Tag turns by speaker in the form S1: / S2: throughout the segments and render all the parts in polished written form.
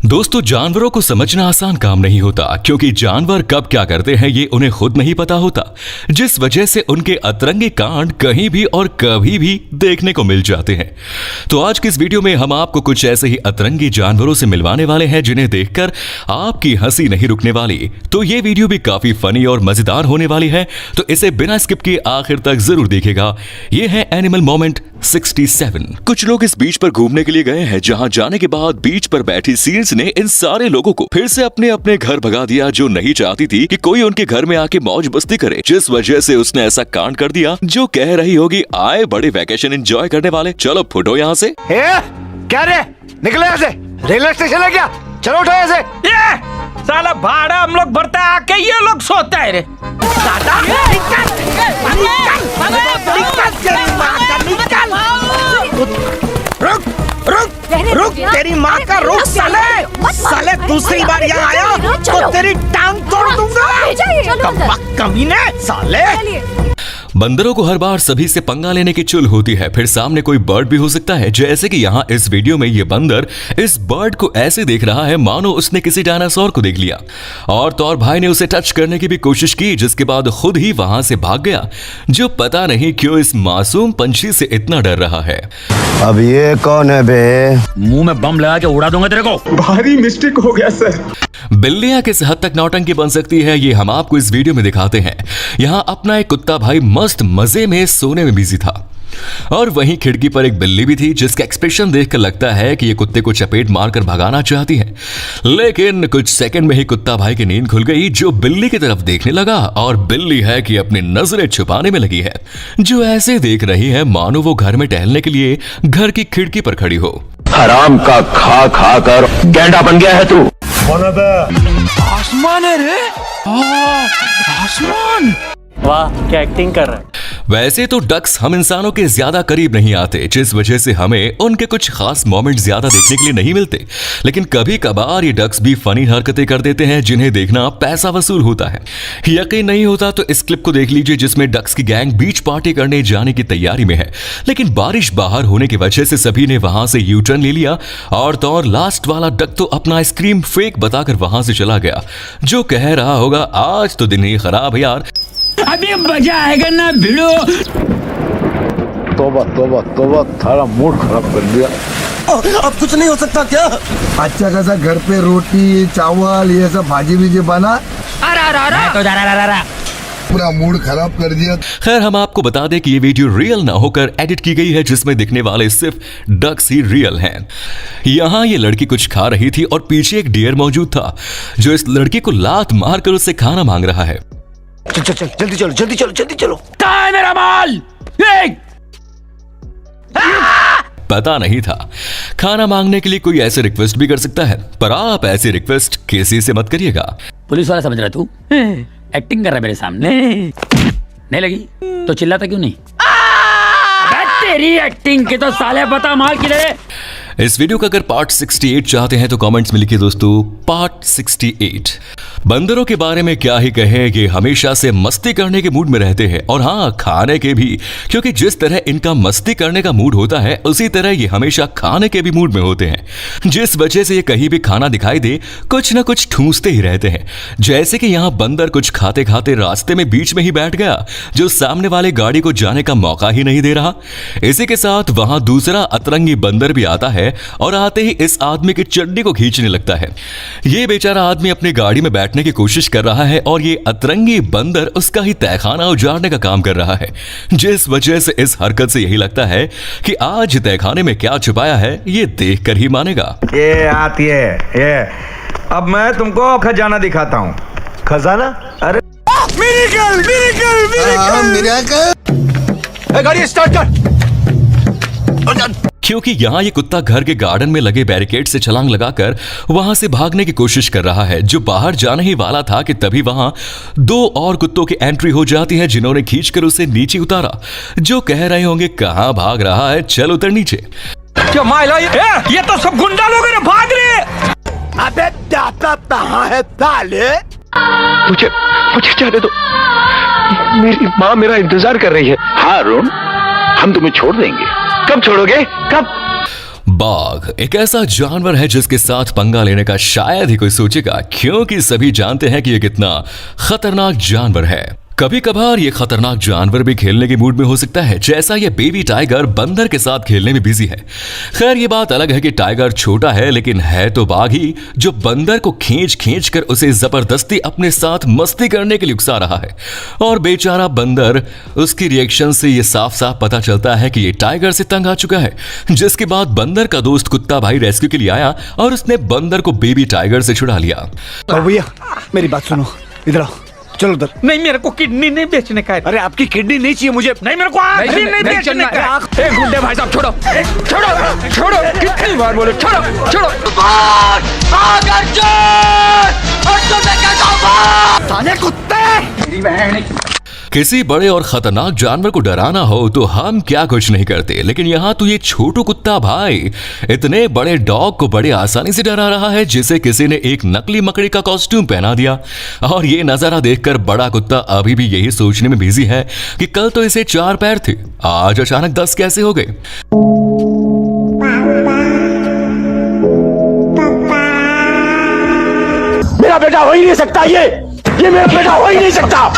S1: दोस्तों, जानवरों को समझना आसान काम नहीं होता क्योंकि जानवर कब क्या करते हैं ये उन्हें खुद नहीं पता होता, जिस वजह से उनके अतरंगी कांड कहीं भी और कभी भी देखने को मिल जाते हैं। तो आज की इस वीडियो में हम आपको कुछ ऐसे ही अतरंगी जानवरों से मिलवाने वाले हैं जिन्हें देखकर आपकी हंसी नहीं रुकने वाली। तो ये वीडियो भी काफी फनी और मजेदार होने वाली है, तो इसे बिना स्किप किए आखिर तक जरूर देखेगा। ये है एनिमल मोमेंट 67। कुछ लोग इस बीच पर घूमने के लिए गए हैं, जहां जाने के बाद बीच पर बैठी सील्स ने इन सारे लोगों को फिर से अपने अपने घर भगा दिया, जो नहीं चाहती थी कि कोई उनके घर में आके मौज मस्ती करे, जिस वजह से उसने ऐसा कांड कर दिया जो कह रही होगी आए बड़े वैकेशन एंजॉय करने वाले, चलो फुटो यहाँ से।
S2: क्या रे, निकले यहाँ से, रेलवे स्टेशन है क्या? चलो उठो यहाँ से।
S3: ये साला भाड़ा हम लोग भरते हैं, आके ये लोग सोते हैं रे। रुक तेरी माँ का रुक साले दूसरी बार यहाँ आया तो तेरी टांग तोड़ दूंगा। कमीने साले।
S1: बंदरों को हर बार सभी से पंगा लेने की चुल होती है, फिर सामने कोई बर्ड भी हो सकता है, जैसे कि यहाँ इस वीडियो में ये बंदर इस बर्ड को ऐसे देख रहा है मानो उसने किसी डायनासोर को देख लिया, और तौर भाई ने उसे टच करने की भी कोशिश की, जिसके बाद खुद ही वहां से भाग गया, जो पता नहीं क्यों इस मासूम पंछी से इतना डर रहा है।
S2: अब ये कौन है बे?
S3: मुंह में बम लगा के उड़ा दूंगा तेरे को।
S4: भारी मिस्टेक हो गया सर।
S1: बिल्लियां किस हद तक नौटंकी बन सकती है ये हम आपको इस वीडियो में दिखाते हैं। यहाँ अपना एक कुत्ता भाई मस्त मजे में सोने में बिजी था, और वहीं खिड़की पर एक बिल्ली भी थी जिसका एक्सप्रेशन देखकर लगता है कि ये कुत्ते को चपेट मारकर भगाना चाहती है, लेकिन कुछ सेकंड में ही कुत्ता भाई की नींद खुल गई, जो बिल्ली की तरफ देखने लगा, और बिल्ली है कि अपनी नजरें छुपाने में लगी है, जो ऐसे देख रही है मानो वो घर में टहलने के लिए घर की खिड़की पर खड़ी हो।
S5: हराम का खा खा कर गैंडा बन गया है तू।
S3: आसमान है रे, आसमान।
S6: वाह क्या एक्टिंग कर रहा है।
S1: वैसे तो डक्स हम इंसानों के ज्यादा करीब नहीं आते, जिस वजह से हमें उनके कुछ खास मोमेंट ज्यादा देखने के लिए नहीं मिलते, लेकिन कभी कभार ये डक्स भी फनी हरकतें कर देते हैं जिन्हें देखना पैसा वसूल होता है। यकीन नहीं होता तो इस क्लिप को देख लीजिए, जिसमें डक्स की गैंग बीच पार्टी करने जाने की तैयारी में है, लेकिन बारिश बाहर होने की वजह से सभी ने वहां से यू टर्न ले लिया, और तो और लास्ट वाला डक तो अपना आइसक्रीम फेक बताकर वहां से चला गया, जो कह रहा होगा आज तो दिन ही खराब है यार,
S3: अभी मजा आएगा ना भिड़ो।
S4: तोबा तोबा तोबा, थारा मूड खराब कर दिया।
S2: अब कुछ नहीं हो सकता क्या?
S7: अच्छा खासा घर पे रोटी चावल ये सब भाजी भीजी बना, पूरा मूड खराब कर दिया।
S1: खैर हम आपको बता दें कि ये वीडियो रियल ना होकर एडिट की गई है, जिसमें दिखने वाले सिर्फ डक्स ही रियल हैं। यहाँ ये लड़की कुछ खा रही थी और पीछे एक डियर मौजूद था, जो इस लड़की को लात मारकर उससे खाना मांग रहा है।
S2: चल जल्दी चलो जल्दी चलो जल्दी चलो।
S3: कहाँ है मेरा माल?
S1: पता नहीं था खाना मांगने के लिए कोई ऐसे रिक्वेस्ट भी कर सकता है, पर आप ऐसी रिक्वेस्ट किसी से मत करिएगा।
S6: पुलिस वाला समझ रहा तू एक्टिंग कर रहा है मेरे सामने, नहीं लगी तो चिल्लाता क्यों नहीं? तेरी एक्टिंग के तो साले बता माल की ले।
S1: इस वीडियो का अगर पार्ट 68 चाहते हैं तो कमेंट्स में लिखिए दोस्तों पार्ट 68। बंदरों के बारे में क्या ही कहें, ये हमेशा से मस्ती करने के मूड में रहते हैं, और हाँ खाने के भी, क्योंकि जिस तरह इनका मस्ती करने का मूड होता है उसी तरह ये हमेशा खाने के भी मूड में होते हैं, जिस वजह से ये कहीं भी खाना दिखाई दे कुछ ना कुछ ठूंसते ही रहते हैं। जैसे कि यहाँ बंदर कुछ खाते खाते रास्ते में बीच में ही बैठ गया, जो सामने वाले गाड़ी को जाने का मौका ही नहीं दे रहा। इसी के साथ वहां दूसरा अतरंगी बंदर भी आता है, और आते ही इस आदमी की चड्डी को खींचने लगता है। ये बेचारा आदमी अपनी गाड़ी में बैठने की कोशिश कर रहा है, और ये अतरंगी बंदर उसका ही तहखाना उजाड़ने का काम कर रहा है, जिस वजह से इस हरकत से यही लगता है कि आज तहखाने में क्या छुपाया है ये देखकर ही मानेगा।
S8: ये आती है ये। अब मैं तुमको खजाना दिखाता हूँ।
S2: खजाना? अरे मिरेकल। गाड़ी स्टार्ट कर।
S1: क्योंकि यहाँ ये कुत्ता घर के गार्डन में लगे बैरिकेड से छलांग लगाकर वहां से भागने की कोशिश कर रहा है, जो बाहर जाने ही वाला था कि तभी वहां दो और कुत्तों की एंट्री हो जाती है, जिन्होंने खींचकर उसे नीचे उतारा, जो कह रहे होंगे कहां भाग रहा है, चल उतर नीचे।
S3: क्या माइला ये तो सब गुंडा लोग हैं, भाग रहे।
S2: अबे दाता कहाँ है साले?
S5: मुझे जाने दो, मेरी माँ मेरा इंतजार कर रही है। हाँ अरुण, हम तुम्हें छोड़ देंगे। कब छोड़ोगे? कब?
S1: बाघ एक ऐसा जानवर है जिसके साथ पंगा लेने का शायद ही कोई सोचेगा, क्योंकि सभी जानते हैं कि यह कितना खतरनाक जानवर है। कभी कभार ये खतरनाक जानवर भी खेलने के मूड में हो सकता है, जैसा ये बेबी टाइगर बंदर के साथ खेलने में बिजी है। खैर ये बात अलग है कि टाइगर छोटा है, लेकिन है तो बाघ ही, जो बंदर को खींच खींच कर उसे जबरदस्ती अपने साथ मस्ती करने के लिए उकसा रहा है। और बेचारा बंदर, उसकी रिएक्शन से ये साफ साफ पता चलता है कि ये टाइगर से तंग आ चुका है। जिसके बाद बंदर का दोस्त कुत्ता भाई रेस्क्यू के लिए आया और उसने बंदर को बेबी टाइगर से छुड़ा लिया।
S2: भैया मेरी बात सुनो, इधर आओ, चलो उधर।
S3: नहीं, मेरे को किडनी नहीं बेचने का है।
S2: अरे आपकी किडनी नहीं चाहिए मुझे।
S3: नहीं, मेरे को आँख नहीं बेचने का है।
S8: गुंडे भाई साहब छोड़ो, छोड़ो, छोड़ो, कितनी बार बोले छोड़ो, छोड़ो।
S2: साले कुत्ते!
S1: किसी बड़े और खतरनाक जानवर को डराना हो तो हम क्या कुछ नहीं करते, लेकिन यहाँ तो ये छोटू कुत्ता भाई इतने बड़े डॉग को बड़े आसानी से डरा रहा है, जिसे किसी ने एक नकली मकड़ी का कॉस्ट्यूम पहना दिया। और ये नजारा देखकर बड़ा कुत्ता अभी भी यही सोचने में बिजी है कि कल तो इसे 4 पैर थे, आज अचानक 10 कैसे हो गए।
S5: मेरा बेटा हो ही नहीं सकता, ये मेरा बेटा हो ही नहीं सकता।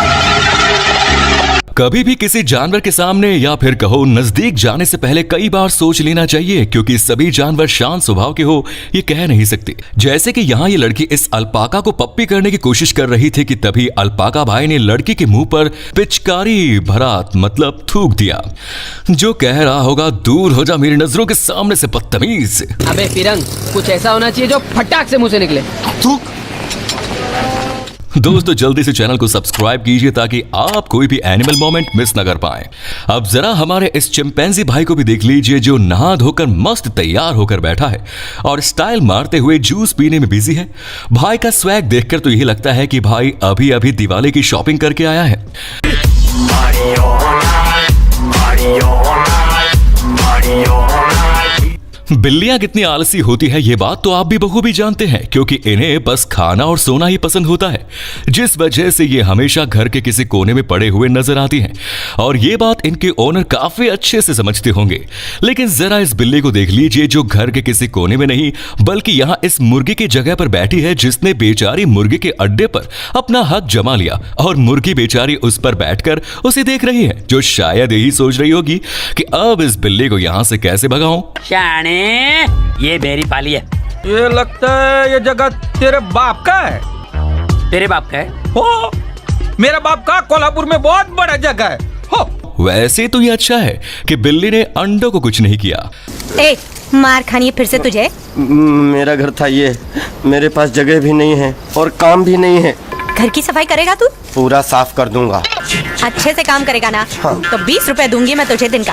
S1: कभी भी किसी जानवर के सामने या फिर कहो नजदीक जाने से पहले कई बार सोच लेना चाहिए, क्योंकि सभी जानवर शांत स्वभाव के हो ये कह नहीं सकते। जैसे कि यहाँ ये लड़की इस अल्पाका को पप्पी करने की कोशिश कर रही थी कि तभी अल्पाका भाई ने लड़की के मुंह पर पिचकारी भरा मतलब थूक दिया, जो कह रहा होगा दूर हो जा मेरी नजरों के सामने से बदतमीज।
S9: अबे फिरंग, कुछ ऐसा होना चाहिए जो फटाक से मुंह से निकले।
S2: थूक।
S1: दोस्तों जल्दी से चैनल को सब्सक्राइब कीजिए ताकि आप कोई भी एनिमल मोमेंट मिस न कर पाएं। अब जरा हमारे इस चिंपैंजी भाई को भी देख लीजिए, जो नहा धोकर मस्त तैयार होकर बैठा है और स्टाइल मारते हुए जूस पीने में बिजी है। भाई का स्वैग देखकर तो यही लगता है कि भाई अभी अभी दिवाली की शॉपिंग करके आया है। बिल्लियां कितनी आलसी होती है ये बात तो आप भी बखूबी जानते हैं, क्योंकि इन्हें बस खाना और सोना ही पसंद होता है, जिस वजह से ये हमेशा घर के किसी कोने में पड़े हुए नजर आती हैं। और ये बात इनके ओनर काफी अच्छे से समझते होंगे। लेकिन जरा इस बिल्ली को देख लीजिए, जो घर के किसी कोने में नहीं बल्कि यहाँ इस मुर्गी की जगह पर बैठी है, जिसने बेचारी मुर्गी के अड्डे पर अपना हक जमा लिया और मुर्गी बेचारी उस पर बैठकर उसे देख रही है, जो शायद यही सोच रही होगी कि अब इस बिल्ली को यहाँ से कैसे भगाऊं।
S6: ये मेरी पाली है।
S3: ये लगता है ये जगह तेरे बाप का है।
S6: तेरे बाप का है?
S3: हो, मेरा बाप का कोल्हापुर में बहुत बड़ा जगह है। हो।
S1: वैसे तो ये अच्छा है कि बिल्ली ने अंडों को कुछ नहीं किया।
S10: ए, मार खानी है फिर से तुझे।
S5: मेरा घर था ये, मेरे पास जगह भी नहीं है और काम भी नहीं है।
S10: घर की सफाई करेगा तू?
S5: पूरा साफ कर दूंगा।
S10: अच्छे से काम करेगा ना? हाँ। तो 20 रुपए दूंगी मैं तुझे दिन का।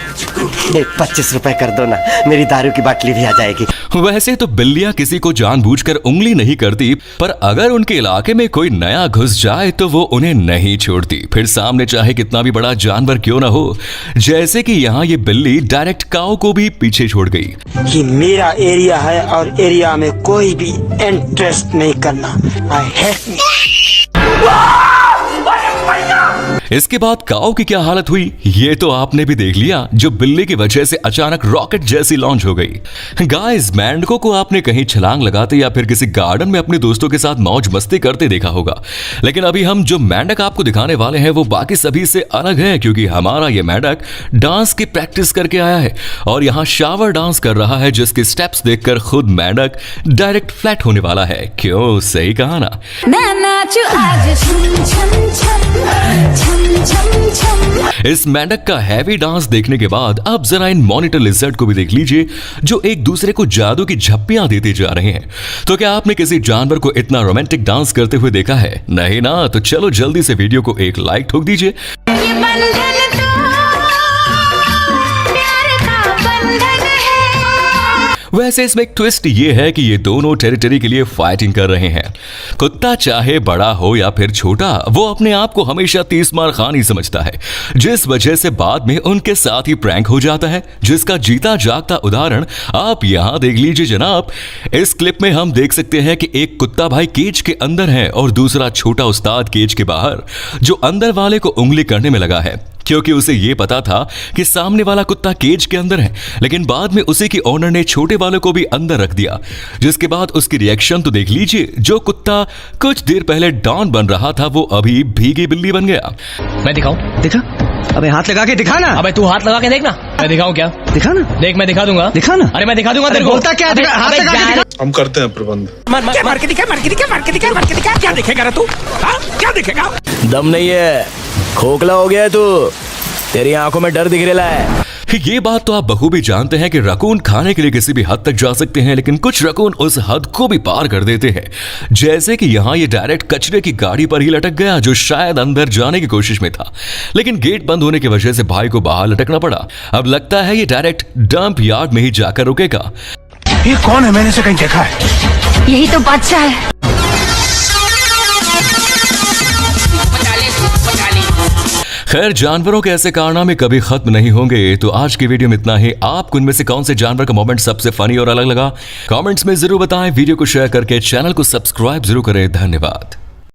S5: 25 रुपए कर दो ना, मेरी दारू की बाटली भी आ जाएगी।
S1: वैसे तो बिल्लियां किसी को जानबूझकर उंगली नहीं करती, पर अगर उनके इलाके में कोई नया घुस जाए तो वो उन्हें नहीं छोड़ती, फिर सामने चाहे कितना भी बड़ा जानवर क्यों ना हो। जैसे कि यहाँ ये बिल्ली डायरेक्ट काऊ को भी पीछे छोड़ गई।
S11: ये मेरा एरिया है और एरिया में कोई भी इंटरेस्ट नहीं करना। I hate.
S1: इसके बाद काऊ की क्या हालत हुई ये तो आपने भी देख लिया, जो बिल्ली की वजह से अचानक रॉकेट जैसी लॉन्च हो गई। गाइस, मेंढकों को आपने कहीं छलांग लगाते या फिर किसी गार्डन में अपने दोस्तों के साथ मौज मस्ती करते देखा होगा, लेकिन अभी हम जो मेंढक आपको दिखाने वाले हैं वो बाकी सभी से अलग है, क्योंकि हमारा ये मेंढक डांस की प्रैक्टिस करके आया है और यहाँ शावर डांस कर रहा है, जिसके स्टेप्स देखकर खुद मेंढक डायरेक्ट फ्लैट होने वाला है। क्यों, सही कहा ना? इस मेंढक का हैवी डांस देखने के बाद अब जरा इन मॉनिटर लिजर्ड को भी देख लीजिए, जो एक दूसरे को जादू की झप्पियां देते जा रहे हैं। तो क्या आपने किसी जानवर को इतना रोमांटिक डांस करते हुए देखा है? नहीं ना? तो चलो जल्दी से वीडियो को एक लाइक ठोक दीजिए। वैसे इसमें एक ट्विस्ट ये है कि ये दोनों टेरिटरी के लिए फाइटिंग कर रहे हैं। कुत्ता चाहे बड़ा हो या फिर छोटा, वो अपने आप को हमेशा 30 मार खान ही समझता है, जिस वजह से बाद में उनके साथ ही प्रैंक हो जाता है, जिसका जीता जागता उदाहरण आप यहां देख लीजिए जनाब। इस क्लिप में हम देख सकते हैं कि एक कुत्ता भाई केज के अंदर है और दूसरा छोटा उस्ताद केज के बाहर, जो अंदर वाले को उंगली करने में लगा है। क्योंकि उसे ये पता था कि सामने वाला कुत्ता केज के अंदर है। लेकिन बाद में उसी की ओनर ने छोटे वाले को भी अंदर रख दिया, जिसके बाद उसकी रिएक्शन तो देख लीजिए। जो कुत्ता कुछ देर पहले डॉन बन रहा था वो अभी भीगी बिल्ली बन गया।
S3: मैं दिखाऊं? दिखा। अबे हाथ लगा के दिखा ना।
S9: अबे तू हाथ लगा के देखना। मैं दिखाऊं क्या?
S3: दिखा ना।
S9: देख मैं दिखा दूंगा।
S3: दिखा ना।
S9: अरे मैं दिखा दूंगा तेरे को।
S3: बोलता क्या?
S9: अबे,
S3: हाथ
S9: अबे,
S3: लगा के दिखा।
S4: हम करते हैं प्रबंध।
S3: मार के दिखा, मार के दिखा, मार के दिखा, मार के दिखा। क्या दिखेगा रे तू? हाँ? क्या दिखेगा?
S2: दम नहीं है, खोखला हो गया तू, तेरी आंखों में डर दिख रहा है।
S1: ये बात तो आप बखूबी जानते हैं कि रकून खाने के लिए किसी भी हद तक जा सकते हैं, लेकिन कुछ रकून उस हद को भी पार कर देते हैं। जैसे कि यहाँ ये डायरेक्ट कचरे की गाड़ी पर ही लटक गया, जो शायद अंदर जाने की कोशिश में था, लेकिन गेट बंद होने की वजह से भाई को बाहर लटकना पड़ा। अब लगता है ये डायरेक्ट डंप यार्ड में ही जाकर रुकेगा।
S2: ये कौन है? मैंने इसे कहीं देखा है।
S10: यही तो बादशाह है।
S1: खैर, जानवरों के ऐसे कारनामे कभी खत्म नहीं होंगे। तो आज की वीडियो में इतना ही। आपको इनमें से कौन से जानवर का मोमेंट सबसे फनी और अलग लगा, कमेंट्स में जरूर बताएं। वीडियो को शेयर करके चैनल को सब्सक्राइब जरूर करें। धन्यवाद।